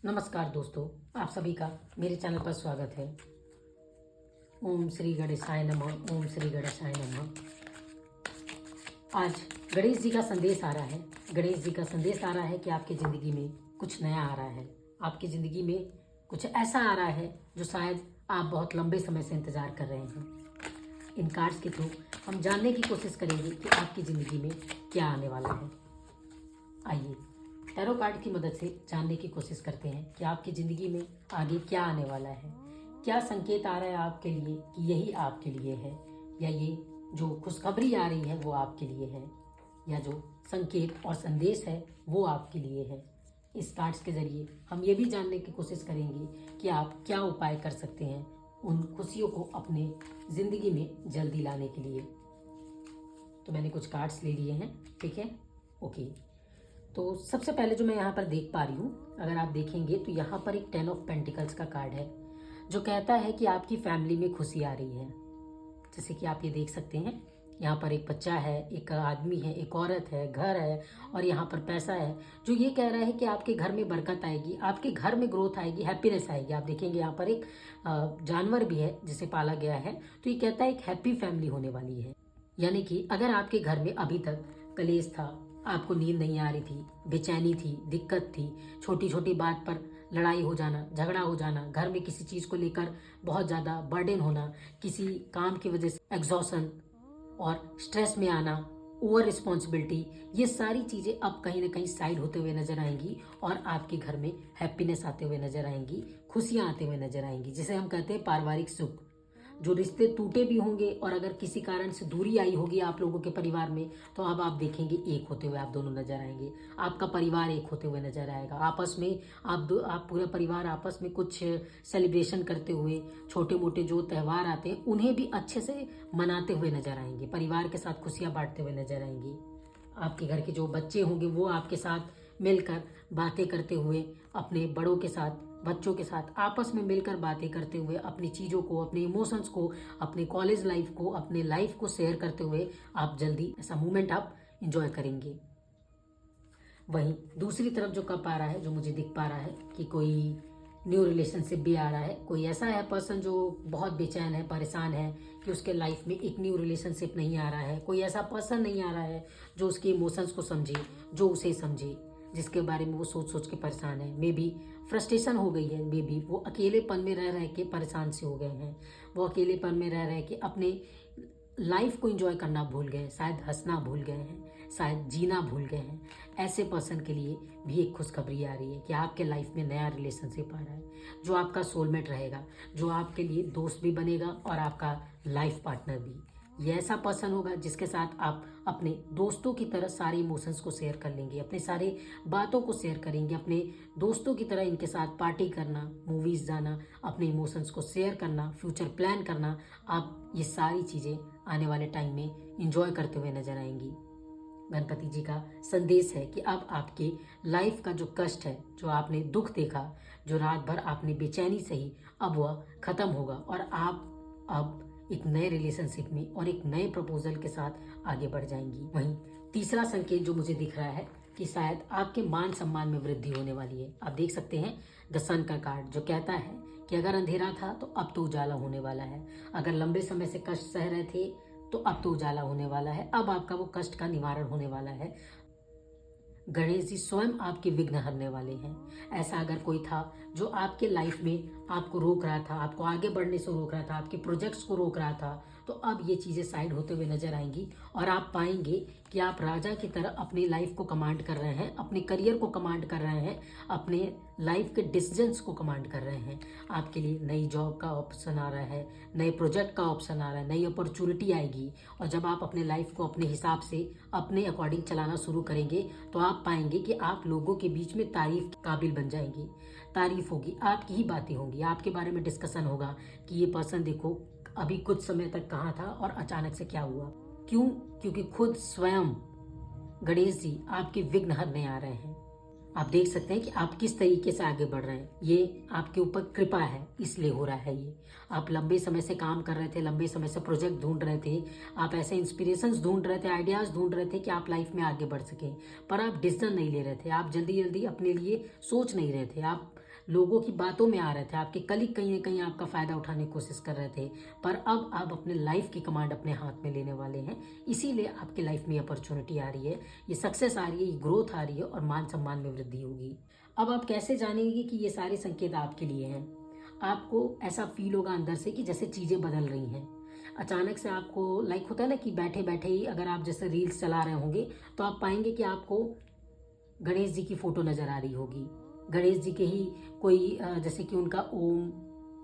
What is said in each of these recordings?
नमस्कार दोस्तों, आप सभी का मेरे चैनल पर स्वागत है। ओम श्री गणेशाय नमः। ओम श्री गणेशाय नमः। आज गणेश जी का संदेश आ रहा है। गणेश जी का संदेश आ रहा है कि आपकी ज़िंदगी में कुछ नया आ रहा है। आपकी ज़िंदगी में कुछ ऐसा आ रहा है जो शायद आप बहुत लंबे समय से इंतज़ार कर रहे हैं। इन कार्ड्स के थ्रू हम जानने की कोशिश करेंगे कि आपकी ज़िंदगी में क्या आने वाला है। आइए टैरो कार्ड की मदद से जानने की कोशिश करते हैं कि आपकी ज़िंदगी में आगे क्या आने वाला है। क्या संकेत आ रहा है आपके लिए कि यही आपके लिए है, या ये जो खुशखबरी आ रही है वो आपके लिए है, या जो संकेत और संदेश है वो आपके लिए है। इस कार्ड्स के ज़रिए हम ये भी जानने की कोशिश करेंगे कि आप क्या उपाय कर सकते हैं उन खुशियों को अपने ज़िंदगी में जल्दी लाने के लिए। तो मैंने कुछ कार्ड्स ले लिए हैं, ठीक है, ओके। तो सबसे पहले जो मैं यहाँ पर देख पा रही हूँ, अगर आप देखेंगे तो यहाँ पर एक 10 ऑफ पेंटिकल्स का कार्ड है जो कहता है कि आपकी फैमिली में खुशी आ रही है। जैसे कि आप ये देख सकते हैं, यहाँ पर एक बच्चा है, एक आदमी है, एक औरत है, घर है और यहाँ पर पैसा है, जो ये कह रहा है कि आपके घर में बरकत आएगी, आपके घर में ग्रोथ आएगी, हैप्पीनेस आएगी। आप देखेंगे यहाँ पर एक जानवर भी है जिसे पाला गया है, तो ये कहता है एक हैप्पी फैमिली होने वाली है। यानी कि अगर आपके घर में अभी तक कलेश था, आपको नींद नहीं आ रही थी, बेचैनी थी, दिक्कत थी, छोटी छोटी बात पर लड़ाई हो जाना, झगड़ा हो जाना, घर में किसी चीज़ को लेकर बहुत ज़्यादा बर्डन होना, किसी काम की वजह से एग्जॉशन और स्ट्रेस में आना, ओवर रिस्पॉन्सिबिलिटी, ये सारी चीज़ें अब कहीं ना कहीं साइड होते हुए नजर आएंगी और आपके घर में हैप्पीनेस आते हुए नजर आएंगी, खुशियाँ आते हुए नजर आएंगी, जिसे हम कहते हैं पारिवारिक सुख। जो रिश्ते टूटे भी होंगे और अगर किसी कारण से दूरी आई होगी आप लोगों के परिवार में, तो अब आप देखेंगे एक होते हुए आप दोनों नजर आएंगे। आपका परिवार एक होते हुए नजर आएगा। आपस में आप पूरा परिवार आपस में कुछ सेलिब्रेशन करते हुए, छोटे मोटे जो त्यौहार आते हैं उन्हें भी अच्छे से मनाते हुए नजर आएंगे, परिवार के साथ खुशियाँ बांटते हुए नजर आएंगी। आपके घर के जो बच्चे होंगे वो आपके साथ मिलकर बातें करते हुए, अपने बड़ों के साथ, बच्चों के साथ आपस में मिलकर बातें करते हुए, अपनी चीज़ों को, अपने इमोशंस को, अपने कॉलेज लाइफ को, अपने लाइफ को शेयर करते हुए आप जल्दी ऐसा मोमेंट आप इंजॉय करेंगे। वहीं दूसरी तरफ जो कप आ रहा है, जो मुझे दिख पा रहा है कि कोई न्यू रिलेशनशिप भी आ रहा है। कोई ऐसा है पर्सन जो बहुत बेचैन है, परेशान है कि उसके लाइफ में एक न्यू रिलेशनशिप नहीं आ रहा है। कोई ऐसा पर्सन नहीं आ रहा है जो उसके इमोशंस को समझे, जो उसे समझे, जिसके बारे में वो सोच सोच के परेशान है। मे बी फ्रस्ट्रेशन हो गई है, मे बी वो अकेलेपन में रह रह के परेशान से हो गए हैं, वो अकेलेपन में रह रह के अपने लाइफ को एंजॉय करना भूल गए, शायद हंसना भूल गए हैं, शायद जीना भूल गए हैं। ऐसे पर्सन के लिए भी एक खुशखबरी आ रही है कि आपके लाइफ में नया रिलेशनशिप आ रहा है, जो आपका सोलमेट रहेगा, जो आपके लिए दोस्त भी बनेगा और आपका लाइफ पार्टनर भी। ये ऐसा पर्सन होगा जिसके साथ आप अपने दोस्तों की तरह सारे इमोशंस को शेयर कर लेंगे, अपने सारे बातों को शेयर करेंगे, अपने दोस्तों की तरह इनके साथ पार्टी करना, मूवीज़ जाना, अपने इमोशंस को शेयर करना, फ्यूचर प्लान करना। आप ये सारी चीज़ें आने वाले टाइम में इंजॉय करते हुए नजर आएंगी। गणपति जी का संदेश है कि अब आपके लाइफ का जो कष्ट है, जो आपने दुख देखा, जो रात भर आपने बेचैनी सही, अब वह खत्म होगा और आप अब एक नए रिलेशनशिप में और एक नए प्रपोजल के साथ आगे बढ़ जाएंगी। वहीं तीसरा संकेत जो मुझे दिख रहा है कि शायद आपके मान सम्मान में वृद्धि होने वाली है। आप देख सकते हैं द सन का कार्ड, जो कहता है कि अगर अंधेरा था तो अब तो उजाला होने वाला है। अगर लंबे समय से कष्ट सह रहे थे तो अब तो उजाला होने वाला है। अब आपका वो कष्ट का निवारण होने वाला है। गणेश जी स्वयं आपके विघ्न हरने वाले हैं। ऐसा अगर कोई था जो आपके लाइफ में आपको रोक रहा था, आपको आगे बढ़ने से रोक रहा था, आपके प्रोजेक्ट्स को रोक रहा था, तो अब ये चीज़ें साइड होते हुए नजर आएंगी और आप पाएंगे कि आप राजा की तरह अपनी लाइफ को कमांड कर रहे हैं, अपने करियर को कमांड कर रहे हैं, अपने लाइफ के डिसीजंस को कमांड कर रहे हैं। आपके लिए नई जॉब का ऑप्शन आ रहा है, नए प्रोजेक्ट का ऑप्शन आ रहा है, नई अपॉर्चुनिटी आएगी। और जब आप अपने लाइफ को अपने हिसाब से, अपने अकॉर्डिंग चलाना शुरू करेंगे तो आप पाएंगे कि आप लोगों के बीच में तारीफ के काबिल बन जाएंगे। तारीफ होगी, आपकी ही बातें होंगी, आपके बारे में डिस्कशन होगा कि ये पर्सन देखो अभी कुछ समय तक कहाँ था और अचानक से क्या हुआ। क्यों? क्योंकि खुद स्वयं गणेश जी आपके विघ्न हरने आ रहे हैं। आप देख सकते हैं कि आप किस तरीके से आगे बढ़ रहे हैं। ये आपके ऊपर कृपा है, इसलिए हो रहा है ये। आप लंबे समय से काम कर रहे थे, लंबे समय से प्रोजेक्ट ढूंढ रहे थे, आप ऐसे इंस्पिरेशंस ढूंढ रहे थे, आइडियाज ढूंढ रहे थे कि आप लाइफ में आगे बढ़ सकें, पर आप डिसीजन नहीं ले रहे थे, आप जल्दी जल्दी अपने लिए सोच नहीं रहे थे, आप लोगों की बातों में आ रहे थे, आपके कलीग कहीं ना कहीं आपका फ़ायदा उठाने की कोशिश कर रहे थे, पर अब आप अपने लाइफ की कमांड अपने हाथ में लेने वाले हैं। इसीलिए आपकी लाइफ में अपॉर्चुनिटी आ रही है, ये सक्सेस आ रही है, ये ग्रोथ आ रही है और मान सम्मान में वृद्धि होगी। अब आप कैसे जानेंगे कि ये सारे संकेत आपके लिए हैं? आपको ऐसा फील होगा अंदर से कि जैसे चीज़ें बदल रही हैं। अचानक से आपको लाइक होता है ना कि बैठे बैठे ही अगर आप जैसे रील्स चला रहे होंगे तो आप पाएंगे कि आपको गणेश जी की फोटो नजर आ रही होगी। गणेश जी के ही कोई जैसे कि उनका ओम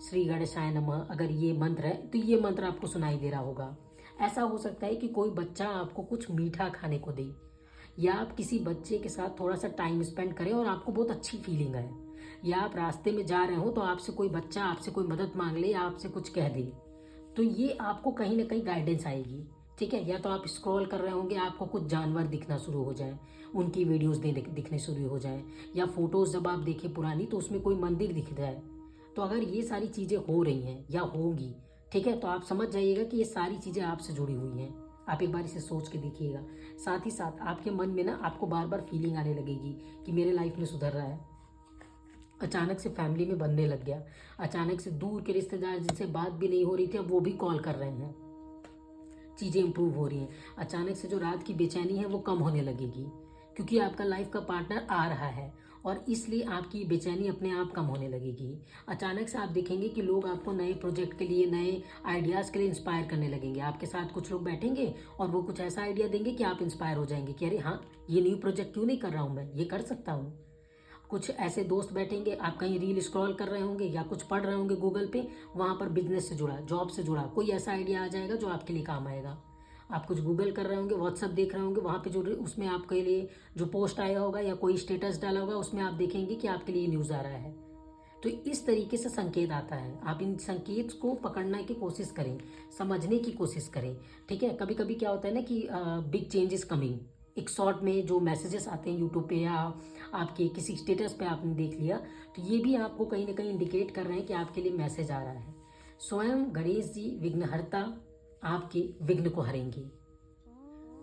श्री गणेशाय नमः अगर ये मंत्र है तो ये मंत्र आपको सुनाई दे रहा होगा। ऐसा हो सकता है कि कोई बच्चा आपको कुछ मीठा खाने को दे, या आप किसी बच्चे के साथ थोड़ा सा टाइम स्पेंड करें और आपको बहुत अच्छी फीलिंग है, या आप रास्ते में जा रहे हो तो आपसे कोई बच्चा आपसे कोई मदद मांग ले या आपसे कुछ कह दे, तो ये आपको कहीं ना कहीं गाइडेंस आएगी। ठीक है, या तो आप स्क्रॉल कर रहे होंगे आपको कुछ जानवर दिखना शुरू हो जाए, उनकी वीडियोस दिखने शुरू हो जाए, या फोटोज जब आप देखें पुरानी तो उसमें कोई मंदिर दिख जाए। तो अगर ये सारी चीज़ें हो रही हैं या होंगी, ठीक है, तो आप समझ जाइएगा कि ये सारी चीज़ें आपसे जुड़ी हुई हैं। आप एक बार इसे सोच के देखिएगा। साथ ही साथ आपके मन में ना आपको बार बार फीलिंग आने लगेगी कि मेरे लाइफ में सुधर रहा है। अचानक से फैमिली में बनने लग गया, अचानक से दूर के रिश्तेदार जिनसे बात भी नहीं हो रही थी अब वो भी कॉल कर रहे हैं, चीज़ें इंप्रूव हो रही हैं। अचानक से जो रात की बेचैनी है वो कम होने लगेगी, क्योंकि आपका लाइफ का पार्टनर आ रहा है और इसलिए आपकी बेचैनी अपने आप कम होने लगेगी। अचानक से आप देखेंगे कि लोग आपको नए प्रोजेक्ट के लिए, नए आइडियाज़ के लिए इंस्पायर करने लगेंगे। आपके साथ कुछ लोग बैठेंगे और वो कुछ ऐसा आइडिया देंगे कि आप इंस्पायर हो जाएंगे कि अरे हाँ, ये न्यू प्रोजेक्ट क्यों नहीं कर रहा हूँ, मैं ये कर सकता हूँ। कुछ ऐसे दोस्त बैठेंगे, आप कहीं रील स्क्रॉल कर रहे होंगे या कुछ पढ़ रहे होंगे गूगल पे, वहाँ पर बिजनेस से जुड़ा, जॉब से जुड़ा कोई ऐसा आइडिया आ जाएगा जो आपके लिए काम आएगा। आप कुछ गूगल कर रहे होंगे, व्हाट्सअप देख रहे होंगे, वहाँ पे जो उसमें आपके लिए जो पोस्ट आया होगा या कोई स्टेटस डाला होगा उसमें आप देखेंगे कि आपके लिए न्यूज़ आ रहा है। तो इस तरीके से संकेत आता है। आप इन संकेत को पकड़ने की कोशिश करें, समझने की कोशिश करें। ठीक है, कभी कभी क्या होता है ना कि बिग चेंज इज कमिंग, एक शॉर्ट में जो मैसेजेस आते हैं यूट्यूब पे या आपके किसी स्टेटस पे आपने देख लिया, तो ये भी आपको कहीं ना कहीं इंडिकेट कर रहे हैं कि आपके लिए मैसेज आ रहा है। स्वयं गणेश जी विघ्नहर्ता आपके विघ्न को हरेंगे।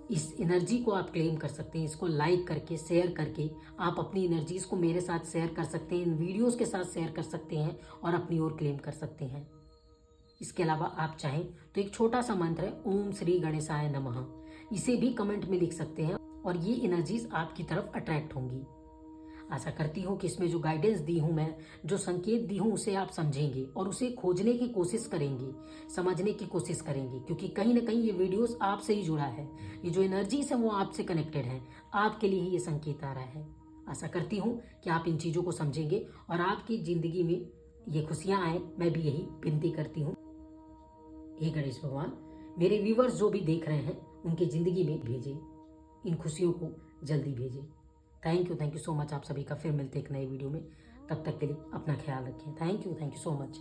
इस एनर्जी को आप क्लेम कर सकते हैं, इसको लाइक करके, शेयर करके आप अपनी एनर्जीज को मेरे साथ शेयर कर सकते हैं, इन वीडियोस के साथ शेयर कर सकते हैं और अपनी ओर क्लेम कर सकते हैं। इसके अलावा आप चाहें तो एक छोटा सा मंत्र है, ओम श्री गणेशाय नमः, इसे भी कमेंट में लिख सकते हैं और ये एनर्जीज आपकी तरफ अट्रैक्ट होंगी। आशा करती हूँ कि इसमें जो गाइडेंस दी हूँ मैं, जो संकेत दी हूँ, उसे आप समझेंगे और उसे खोजने की कोशिश करेंगे, समझने की कोशिश करेंगे, क्योंकि कहीं ना कहीं ये वीडियोस आपसे ही जुड़ा है। ये जो एनर्जीज है वो आपसे कनेक्टेड है, आपके लिए ही ये संकेत आ रहा है। आशा करती हूँ कि आप इन चीज़ों को समझेंगे और आपकी ज़िंदगी में ये खुशियाँ आए, मैं भी यही विनती करती हूँ। हे गणेश भगवान, मेरे व्यूवर्स जो भी देख रहे हैं उनकी ज़िंदगी में भेजें, इन खुशियों को जल्दी भेजें। Thank you so much. आप सभी का फिर मिलते एक नए वीडियो में, तब तक के लिए अपना ख्याल रखें। Thank you so much.